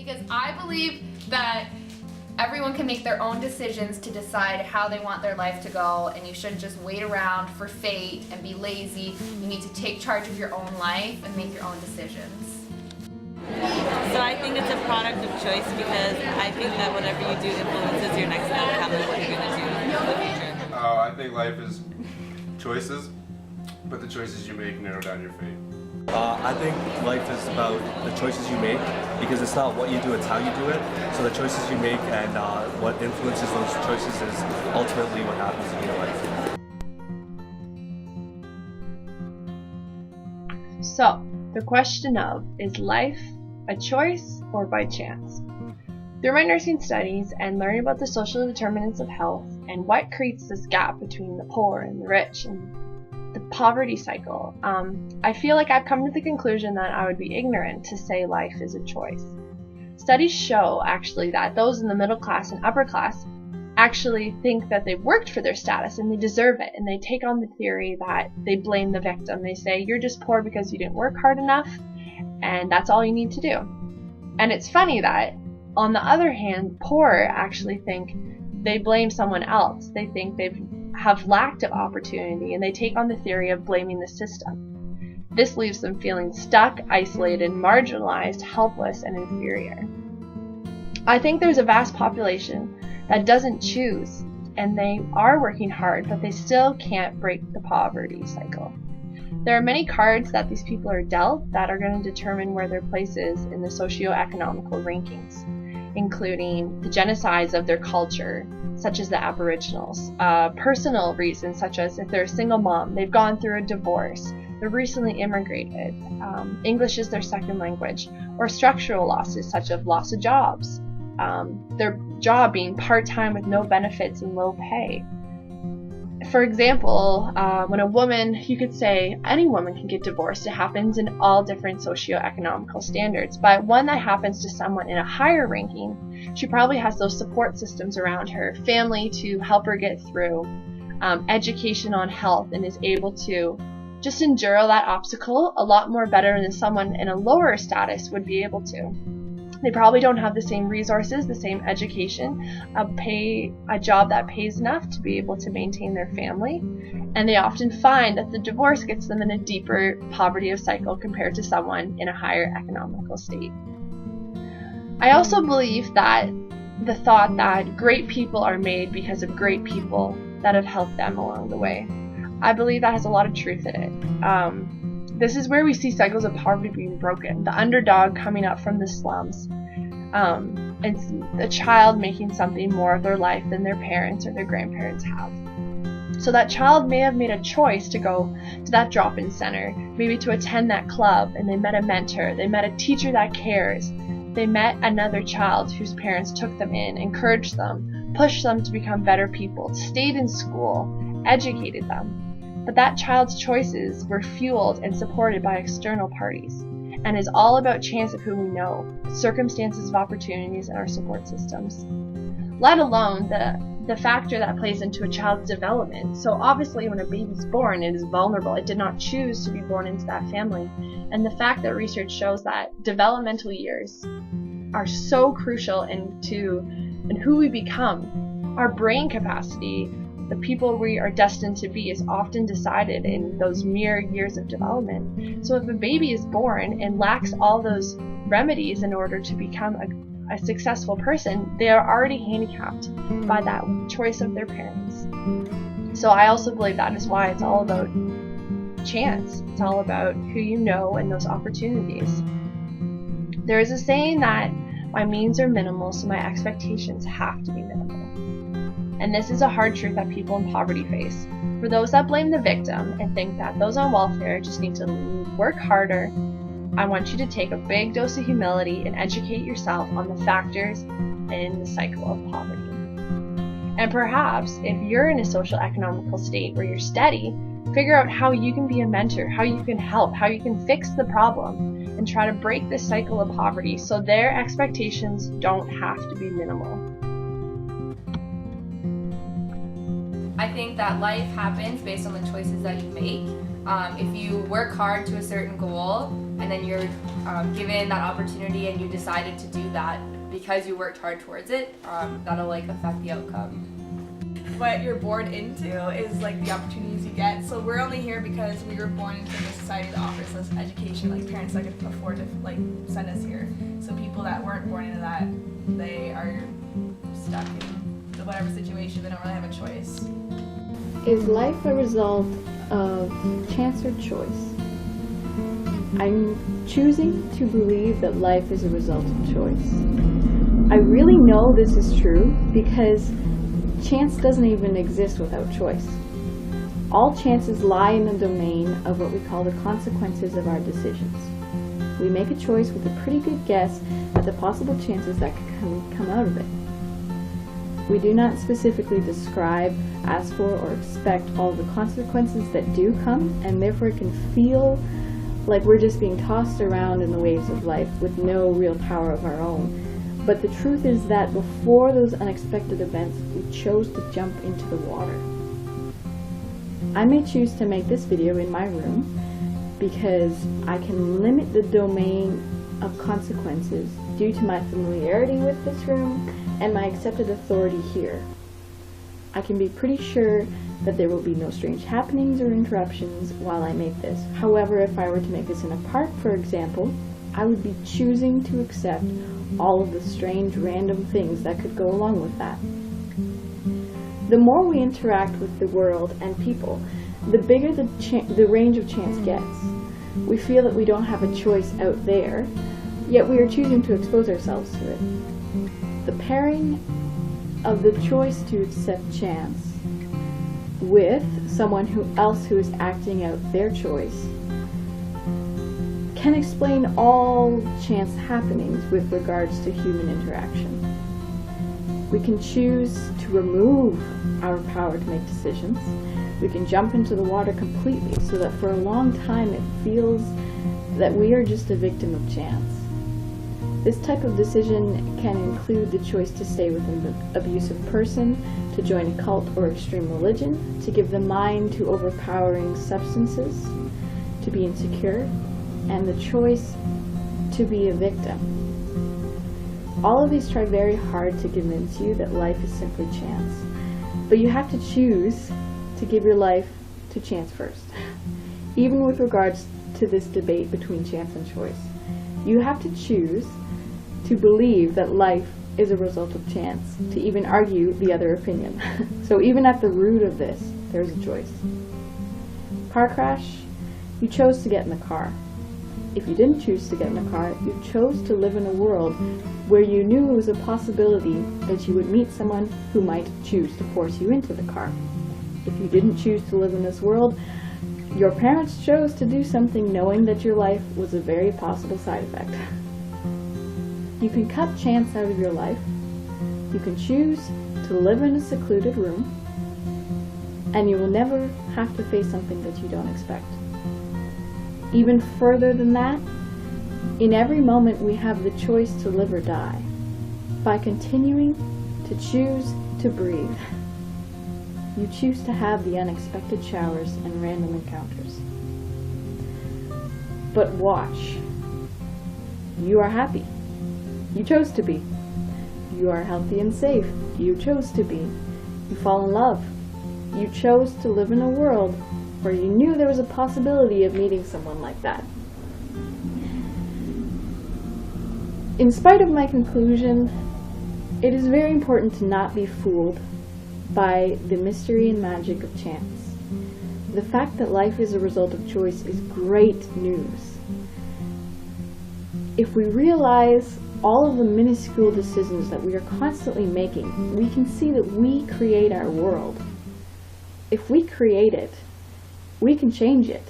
because I believe that everyone can make their own decisions to decide how they want their life to go, and you shouldn't just wait around for fate and be lazy. You need to take charge of your own life and make your own decisions. So I think it's a product of choice, because I think that whatever you do influences your next outcome and what you're going to do in the future. I think life is choices, but the choices you make narrow down your fate. I think life is about the choices you make, because it's not what you do, it's how you do it. So the choices you make and what influences those choices is ultimately what happens in your life. So, the question of, is life a choice or by chance? Through my nursing studies and learning about the social determinants of health and what creates this gap between the poor and the rich and the poverty cycle, I feel like I've come to the conclusion that I would be ignorant to say life is a choice. Studies show actually that those in the middle class and upper class actually think that they've worked for their status and they deserve it, and they take on the theory that they blame the victim. They say, you're just poor because you didn't work hard enough, and that's all you need to do. And it's funny that, on the other hand, poor actually think they blame someone else. They think they have lacked of opportunity, and they take on the theory of blaming the system. This leaves them feeling stuck, isolated, marginalized, helpless, and inferior. I think there's a vast population that doesn't choose, and they are working hard, but they still can't break the poverty cycle. There are many cards that these people are dealt that are going to determine where their place is in the socio-economical rankings, including the genocides of their culture, such as the Aboriginals, personal reasons such as if they're a single mom, they've gone through a divorce, they're recently immigrated, English is their second language, or structural losses such as loss of jobs, their job being part-time with no benefits and low pay. For example, when a woman, you could say any woman can get divorced. It happens in all different socio-economical standards, but one that happens to someone in a higher ranking, she probably has those support systems around her, family to help her get through, education on health, and is able to just endure that obstacle a lot more better than someone in a lower status would be able to. They probably don't have the same resources, the same education, a job that pays enough to be able to maintain their family, and they often find that the divorce gets them in a deeper poverty cycle compared to someone in a higher economical state. I also believe that the thought that great people are made because of great people that have helped them along the way, I believe that has a lot of truth in it. This is where we see cycles of poverty being broken. The underdog coming up from the slums. And a child making something more of their life than their parents or their grandparents have. So that child may have made a choice to go to that drop-in center, maybe to attend that club, and they met a mentor, they met a teacher that cares, they met another child whose parents took them in, encouraged them, pushed them to become better people, stayed in school, educated them. But that child's choices were fueled and supported by external parties, and is all about chance of who we know, circumstances of opportunities, and our support systems. Let alone the factor that plays into a child's development. So obviously when a baby's born, it is vulnerable. It did not choose to be born into that family. And the fact that research shows that developmental years are so crucial in who we become. Our brain capacity, the people we are destined to be, is often decided in those mere years of development. So if a baby is born and lacks all those remedies in order to become a successful person, they are already handicapped by that choice of their parents. So I also believe that is why it's all about chance. It's all about who you know and those opportunities. There is a saying that my means are minimal, so my expectations have to be minimal. And this is a hard truth that people in poverty face. For those that blame the victim and think that those on welfare just need to work harder, I want you to take a big dose of humility and educate yourself on the factors in the cycle of poverty. And perhaps if you're in a social economical state where you're steady, figure out how you can be a mentor, how you can help, how you can fix the problem, and try to break this cycle of poverty so their expectations don't have to be minimal. I think that life happens based on the choices that you make. If you work hard to a certain goal, and then you're given that opportunity and you decided to do that because you worked hard towards it, that'll like affect the outcome. What you're born into is like the opportunities you get. So we're only here because we were born into a society that offers us education, like parents that could afford to like send us here. So people that weren't born into that, they are stuck in whatever situation, they don't really have a choice. Is life a result of chance or choice? I'm choosing to believe that life is a result of choice. I really know this is true because chance doesn't even exist without choice. All chances lie in the domain of what we call the consequences of our decisions. We make a choice with a pretty good guess at the possible chances that could come out of it. We do not specifically describe, ask for, or expect all the consequences that do come, and therefore it can feel like we're just being tossed around in the waves of life with no real power of our own. But the truth is that before those unexpected events, we chose to jump into the water. I may choose to make this video in my room because I can limit the domain of consequences due to my familiarity with this room and my accepted authority here. I can be pretty sure that there will be no strange happenings or interruptions while I make this. However, if I were to make this in a park, for example, I would be choosing to accept all of the strange random things that could go along with that. The more we interact with the world and people, the bigger the range of chance gets. We feel that we don't have a choice out there, yet we are choosing to expose ourselves to it. The pairing of the choice to accept chance with someone else who is acting out their choice can explain all chance happenings with regards to human interaction. We can choose to remove our power to make decisions. We can jump into the water completely so that for a long time it feels that we are just a victim of chance. This type of decision can include the choice to stay with an abusive person, to join a cult or extreme religion, to give the mind to overpowering substances, to be insecure, and the choice to be a victim. All of these try very hard to convince you that life is simply chance, but you have to choose to give your life to chance first. Even with regards to this debate between chance and choice, you have to choose to believe that life is a result of chance to even argue the other opinion. So even at the root of this, there's a choice. Car crash, you chose to get in the car. If you didn't choose to get in the car, you chose to live in a world where you knew it was a possibility that you would meet someone who might choose to force you into the car. If you didn't choose to live in this world, your parents chose to do something knowing that your life was a very possible side effect. You can cut chance out of your life. You can choose to live in a secluded room, and you will never have to face something that you don't expect. Even further than that, in every moment we have the choice to live or die. By continuing to choose to breathe, you choose to have the unexpected showers and random encounters. But watch. You are happy. You chose to be. You are healthy and safe. You chose to be. You fall in love. You chose to live in a world where you knew there was a possibility of meeting someone like that. In spite of my conclusion, it is very important to not be fooled by the mystery and magic of chance. The fact that life is a result of choice is great news. If we realize all of the minuscule decisions that we are constantly making, we can see that we create our world. If we create it, we can change it.